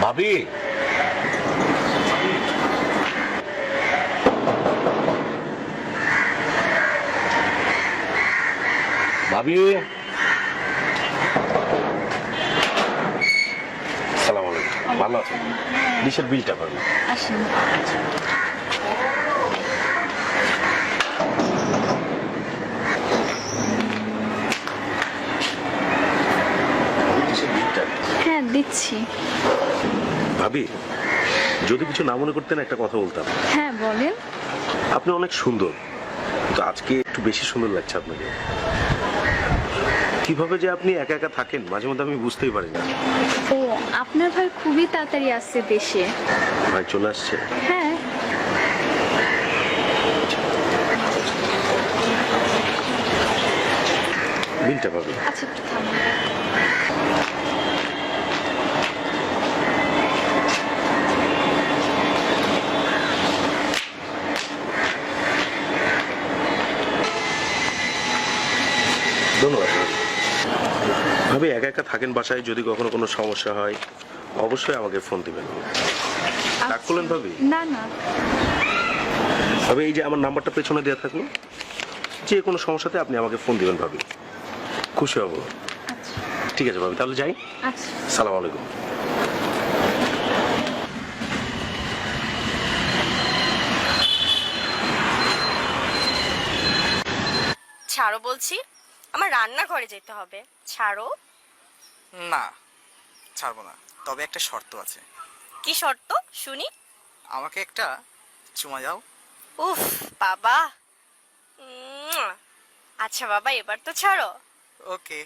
ভাবি, ভাবি, সালাম আলাইকুম। ভালো আছেন? ডিশের বিলটা পাবেন। আসেন। হ্যাঁ দিচ্ছি। ভাবি, যদি কিছু না মনে করতেন একটা কথা বলতাম। হ্যাঁ বলেন। আপনি অনেক সুন্দর, কিন্তু আজকে একটু বেশি সুন্দর লাগছে আপনাকে। কিভাবে যে আপনি একা একা থাকেন মাঝে মধ্যে আমি বুঝতেই পারি না। ও, আপনার ভাই খুবই তাড়াতাড়ি আসছে দেশে। ভাই চলে আসছে? হ্যাঁ। বিলটা পাবে। আচ্ছা একটু থামুন। ধন্যবাদ। ভাবি, একা একা থাকেন বাসায়, যদি কখনো কোনো সমস্যা হয় অবশ্যই আমাকে ফোন দিবেন। রাগ করলেন ভাবি? না না। ভাবি, এই যে আমার নাম্বারটা পেছনে দেওয়া থাকলো, যে কোনো সমস্যাতে আপনি আমাকে ফোন দিবেন ভাবি, খুশি হব। আচ্ছা ঠিক আছে ভাবি, তাহলে যাই। আচ্ছা। সালাম আলাইকুম। ছাড়ো বলছি, আমার রান্নাঘরে যেতে হবে। ছাড়ো। না, ছাড়বো না, তবে একটা শর্ত আছে। কি শর্ত শুনি? আমাকে একটা চুমা দাও। উফ বাবা। আচ্ছা বাবা, এবার তো ছাড়ো। ওকে।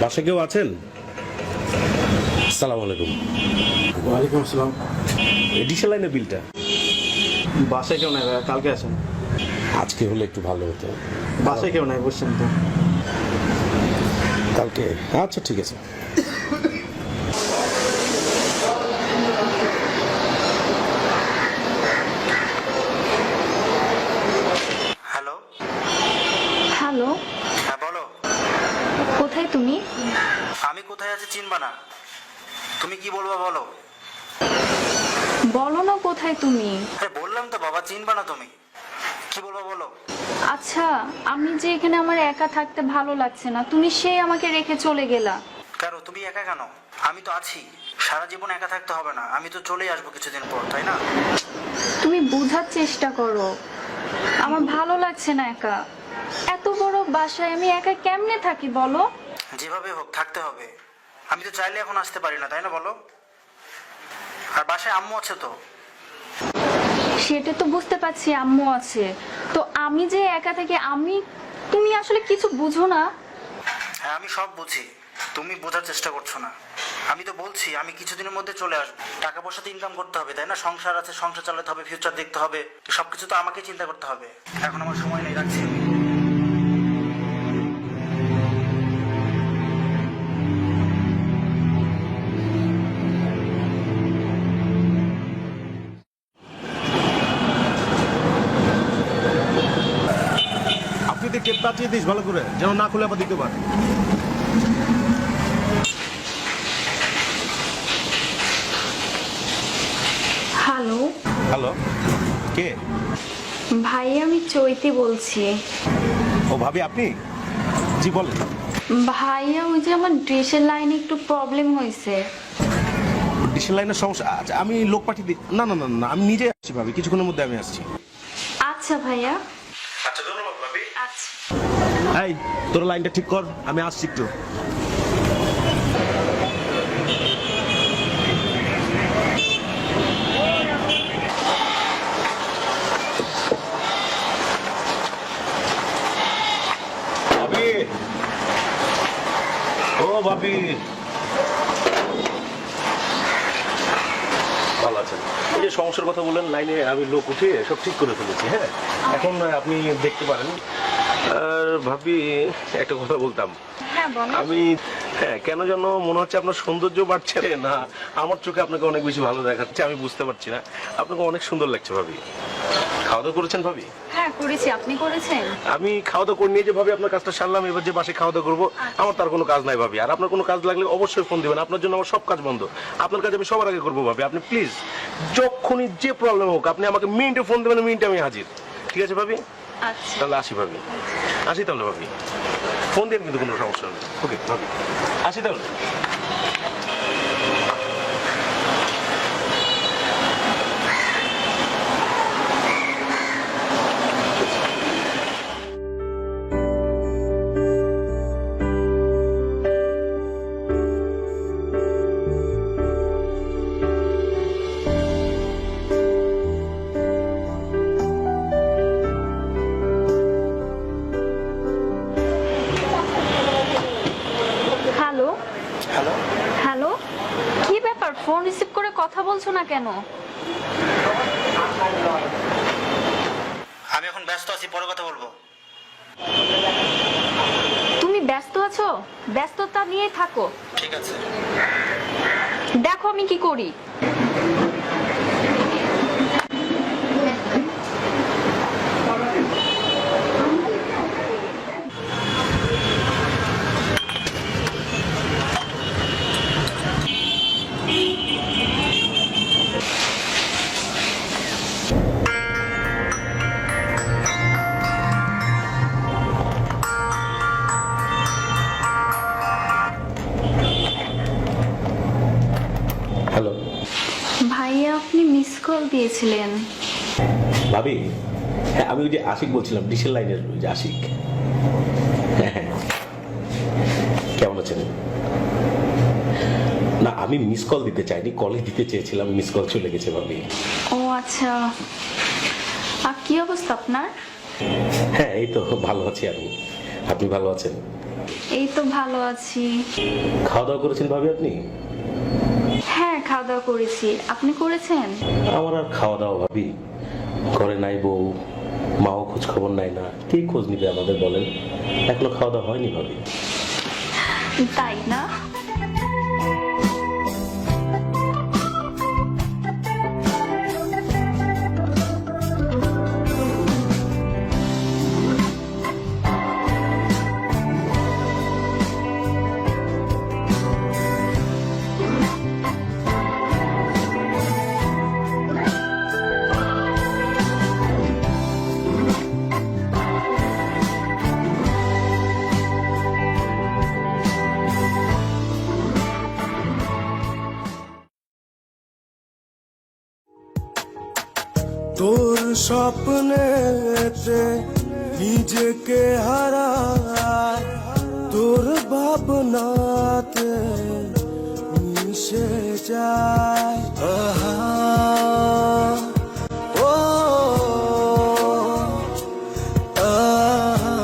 বাসায় কেউ আছেন? সালাম আলাইকুম। ওয়ালাইকুম আসসালাম। ডিশের লাইনের বিলটা। বাসায় কেউ নাই ভাইয়া, কালকে আসেন। আজকে হলে একটু ভালো হতো। বাসায় কেউ নাই, বুঝছেন তো। কালকে? আচ্ছা ঠিক আছে। হ্যালো। হ্যালো, হ্যাঁ বলো। কোথায় তুমি? আমি কোথায় আছি চিনবা না? তুমি কি বলবা বলো? বলো না কোথায় তুমি। আরে বললাম তো বাবা, চিনবা না তুমি, কি বলবা বলো? আচ্ছা, আমি যে এখানে আমার একা থাকতে ভালো লাগছে না, তুমি সেই আমাকে রেখে চলে গেলা। কেন তুমি একা কেন? আমি তো আছি। সারা জীবন একা থাকতে হবে না, আমি তো চলেই আসবো কিছুদিন পর, তাই না? তুমি বোঝার চেষ্টা করো, আমার ভালো লাগছে না একা। এত বড় বাসায় আমি একা কেমনে থাকি বলো? যেভাবে হোক থাকতে হবে। আমি তো চাইলে এখন আসতে পারি না, তাই না বলো? আর বাসায় আম্মু আছে তো। সেটা তো বুঝতে পারছি, আম্মু আছে তো, আমি যে একা থাকি আমি, তুমি আসলে কিছু বুঝো না। হ্যাঁ আমি সব বুঝি, তুমি বোঝার চেষ্টা করছো না। আমি তো বলছি আমি কিছুদিনের মধ্যে চলে আসবো। টাকা পয়সা তো ইনকাম করতে হবে, তাই না? সংসার আছে, সংসার চালাতে হবে, ফিউচার দেখতে হবে, সবকিছু তো আমাকে চিন্তা করতে হবে। এখন আমার সময় নেই, রাখছি আমি। আপনি তো টেপ পাঠিয়ে দিস ভালো করে, যেন না খুলে আবার দিতে পারে। হ্যালো। হ্যালো, কে? ভাই আমি চৈতি বলছি। ও ভাবি, আপনি? জি বলেন। ভাইয়া ওই যে আমার ড্রেসের লাইনে একটু প্রবলেম হয়েছে। ডিসেল লাইনের সমস্যা। আচ্ছা আমি লোক পাঠিয়ে দিই। না না না না আমি নিজে আসছি ভাবি, কিছুক্ষণের মধ্যে আমি আসছি। আচ্ছা ভাইয়া। আচ্ছা ধন্যবাদ ভাবি। আচ্ছা। এই তোর লাইনটা ঠিক কর, আমি আসছি একটু। ভাবি, ও ভাবি, ভালো আছেন? এই যে সমস্যার কথা বললেন, লাইনে আমি লোক উঠিয়ে সব ঠিক করে ফেলেছি। হ্যাঁ, এখন আপনি দেখতে পারেন। আর ভাবি একটা কথা বলতাম, হ্যাঁ বলো। আমি হ্যাঁ কেন যেন মনে হচ্ছে আপনার সৌন্দর্য বাড়ছে না, আমার চোখে আপনাকে অনেক বেশি ভালো দেখাচ্ছে। আমি বুঝতে পারছি না, আপনাকে অনেক সুন্দর লাগছে ভাবি। খাওয়া দাওয়া করেছেন ভাবি? হ্যাঁ করেছি, আপনি করেছেন? আমি খাওয়া দাওয়া করে নিয়ে যে ভাবি আপনার কাজটা সারলাম, এবার যে বাসে খাওয়া দাওয়া করবো, আমার তার কোনো কাজ নাই ভাবি। আর আপনার কোনো কাজ লাগলে অবশ্যই ফোন দিবেন, আপনার জন্য আমার সব কাজ বন্ধ। আপনার কাজ আমি সবার আগে করবো ভাবি। আপনি প্লিজ যখনই যে প্রবলেম হোক আপনি আমাকে মিনিটে ফোন দেবেন, মিনিটে আমি হাজির। ঠিক আছে ভাবি? আচ্ছা। তাহলে আসি ভাবি, আসি তাহলে ভাবি। ফোন দিন কিন্তু কোনো সমস্যা নেই। ওকে ভাবি, আসি তাহলে। হ্যালো হ্যালো, হ্যালো, কি ব্যাপার ফোন রিসিভ করে কথা বলছো না কেন? আমি এখন ব্যস্ত আছি, পরে কথা বলবো। তুমি ব্যস্ত আছো? ব্যস্ততা নিয়ে থাকো। ঠিক আছে। দেখো আমি কি করি। হ্যালো ভাইয়া আপনি মিস কল দিয়েছিলেন। ভাবি, হ্যাঁ আমি ওই যে আশিক বলছিলাম, ডিসেল লাইনের ওই যে আশিক। হ্যাঁ হ্যাঁ, কেমন আছেন? না আমি মিস কল দিতে চাইনি, কলই দিতে চেয়েছিলাম, মিস কল চলে গেছে ভাবি। ও আচ্ছা, আর কি অবস্থা আপনার? হ্যাঁ এই তো ভালো আছি আমি। আপনি ভালো আছেন? এই তো ভালো আছি। খাওয়া দাওয়া করেছেন ভাবি আপনি? হ্যাঁ খাওয়া দাওয়া করেছি, আপনি করেছেন? আমার আর খাওয়া দাওয়া ভাবি, ঘরে নাই বউ, মাও খোঁজ খবর নাই না, কে খোঁজ নিবে আমাদের বলেন? এখনো খাওয়া দাওয়া হয়নি ভাবি। তাই না? তোর স্বপ্নেতে নিজেকে হারায়, তোর ভাবনাতে মিশে যায়। আহা, ও আহা,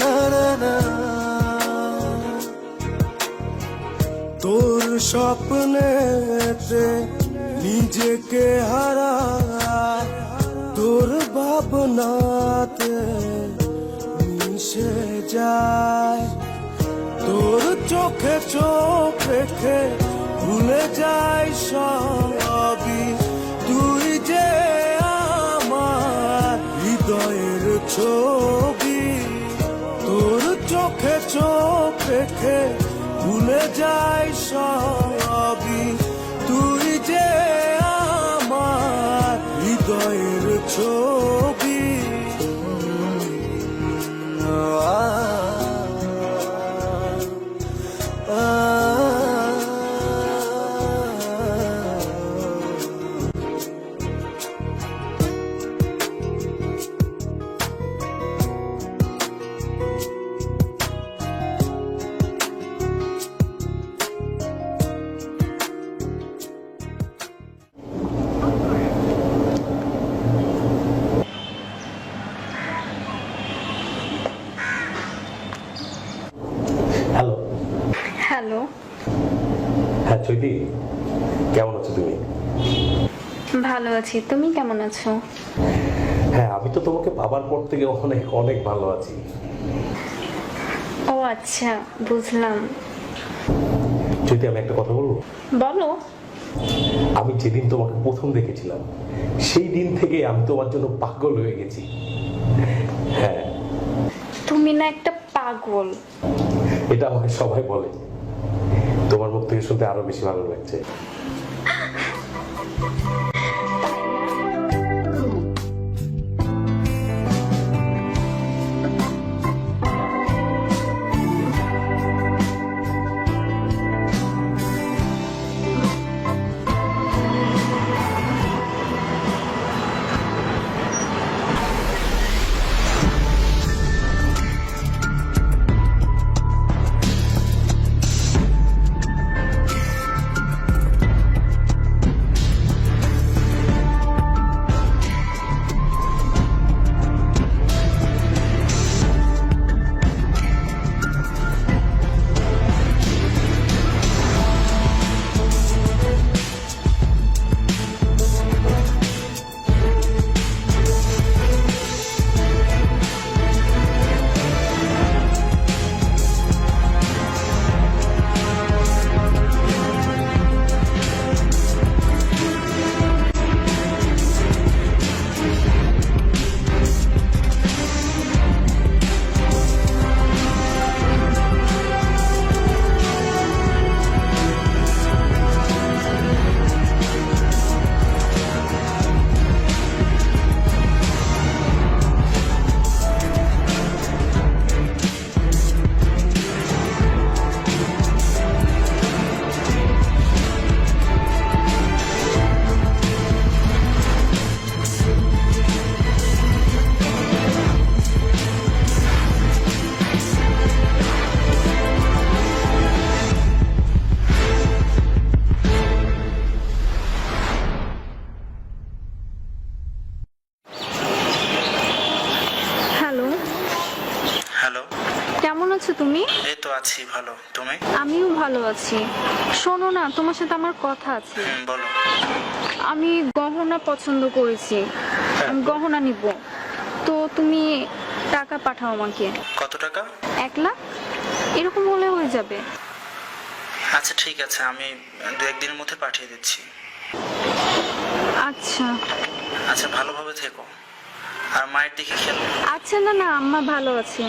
না না না। তোর স্বপ্নেতে নিজেকে হারায়, তোর ভাবনাতে মিশে যায়। তোর চোখে চোখ রেখে ভুলে যায় সবই, তুই যে আমার হৃদয়ের ছবি। তোর চোখে চোখ রেখে ভুলে যায় সবই, তুই যে আমার হৃদয়ের ছবি। চৈতি, কেমন আছো তুমি? ভালো আছি, তুমি কেমন আছো? হ্যাঁ, আমি তো তোমাকে পাবার পর থেকে অনেক অনেক ভালো আছি। ও আচ্ছা, বুঝলাম। চৈতি, আমি একটা কথা বলবো? বলো। আমি যেদিন তোমাকে প্রথম দেখেছিলাম সেই দিন থেকে আমি তোমার জন্য পাগল হয়ে গেছি। হ্যাঁ, তুমি না একটা পাগল। এটা আমাকে সবাই বলে। তোমার মুখ থেকে শুনতে আরো বেশি ভালো লাগছে। হ্যালো, হ্যালো, কেমন আছো তুমি? এই তো আছি ভালো, তুমি? আমিও ভালো আছি। শোনো না, তোমার সাথে আমার কথা আছে। বলো। আমি গহনা পছন্দ করেছি, আমি গহনা নিব। তো তুমি টাকা পাঠাও আমাকে। কত টাকা? 1 লাখ এরকম হলে হয়ে যাবে। আচ্ছা ঠিক আছে, আমি 2-1 দিনের মধ্যে পাঠিয়ে দিচ্ছি। আচ্ছা আচ্ছা, ভালোভাবে থেকো আর মায়ের দিকে খেয়াল রেখো। আচ্ছা, না না, আম্মা ভালো আছে।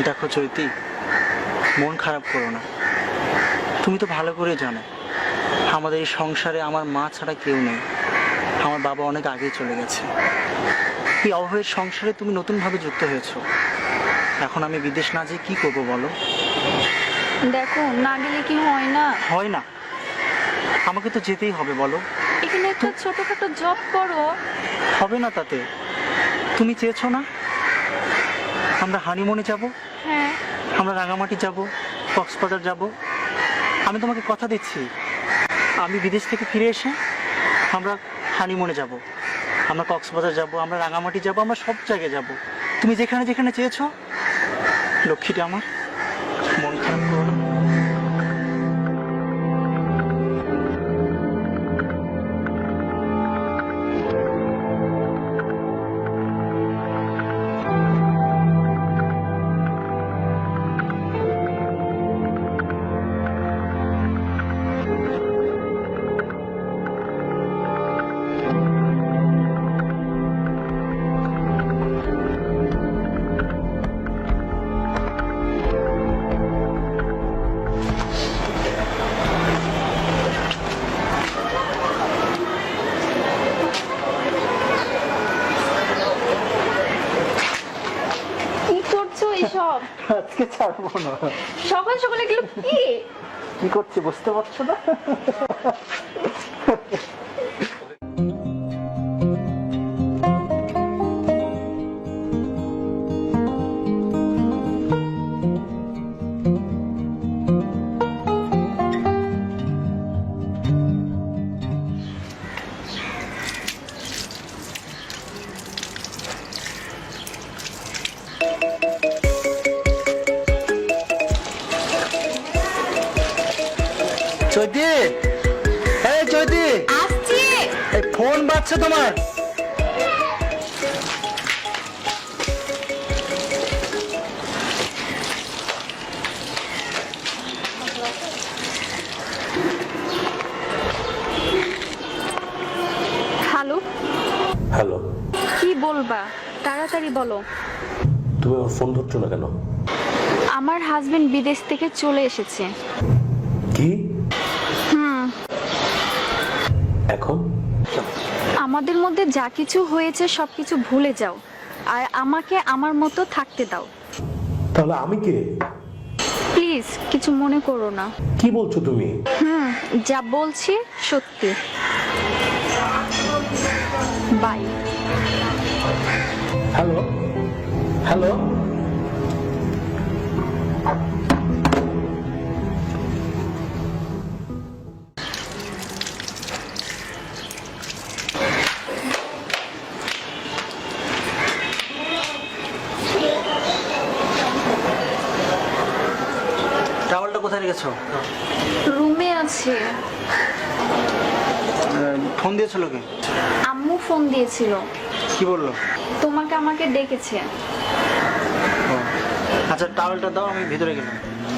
দেখো চৈতি, মন খারাপ করো না। তুমি তো ভালো করে জানো আমাদের এই সংসারে আমার মা ছাড়া কেউ নেই। আমার বাবা অনেক আগেই চলে গেছে। এই অভাবের সংসারে তুমি নতুনভাবে যুক্ত হয়েছো। এখন আমি বিদেশ না যেয়ে কি করবো বলো? দেখো, না গেলে কি হয় না? হয় না, আমাকে তো যেতেই হবে বলো। এখানে একটা ছোটখাটো জব করো। হবে না তাতে। তুমি চেয়েছো না আমরা হানিমুনে যাব, হ্যাঁ, আমরা রাঙামাটি যাব, কক্সবাজার যাব। আমি তোমাকে কথা দিচ্ছি, আমি বিদেশ থেকে ফিরে এসে আমরা হানিমুনে যাব, আমরা কক্সবাজার যাব, আমরা রাঙামাটি যাব, আমরা সব জায়গায় যাব। তুমি যেখানে যেখানে চেয়েছো। লক্ষ্মীটা আমার, মন খারাপ করো না। ছাড়বো না। সকাল সকাল এগুলো কি? কি করছে বুঝতে পারছো না? চৈতি, এই চৈতি, আসছি। এই ফোন বাজছে তোমার। হ্যালো, হ্যালো, কি বলবা? তাড়াতাড়ি বলো। তুমি আমার ফোন ধরছো না কেন? আমার হাজবেন্ড বিদেশ থেকে চলে এসেছে। কি? এখন আমাদের মধ্যে যা কিছু হয়েছে সবকিছু ভুলে যাও, আর আমাকে আমার মতো থাকতে দাও তাহলে আমি কে? প্লিজ। কিছু মনে করো না। কি বলছো তুমি? যা বলছি সত্যি। বাই। হ্যালো, হ্যালো, টাওয়ালটা কোথায় রেখেছো? রুমে আছে। ফোন দিয়েছিল কি? আম্মু ফোন দিয়েছিল, কি বললো? তোমাকে আমাকে ডেকেছে। আচ্ছা টাওয়ালটা দাও, আমি ভিতরে গেলাম।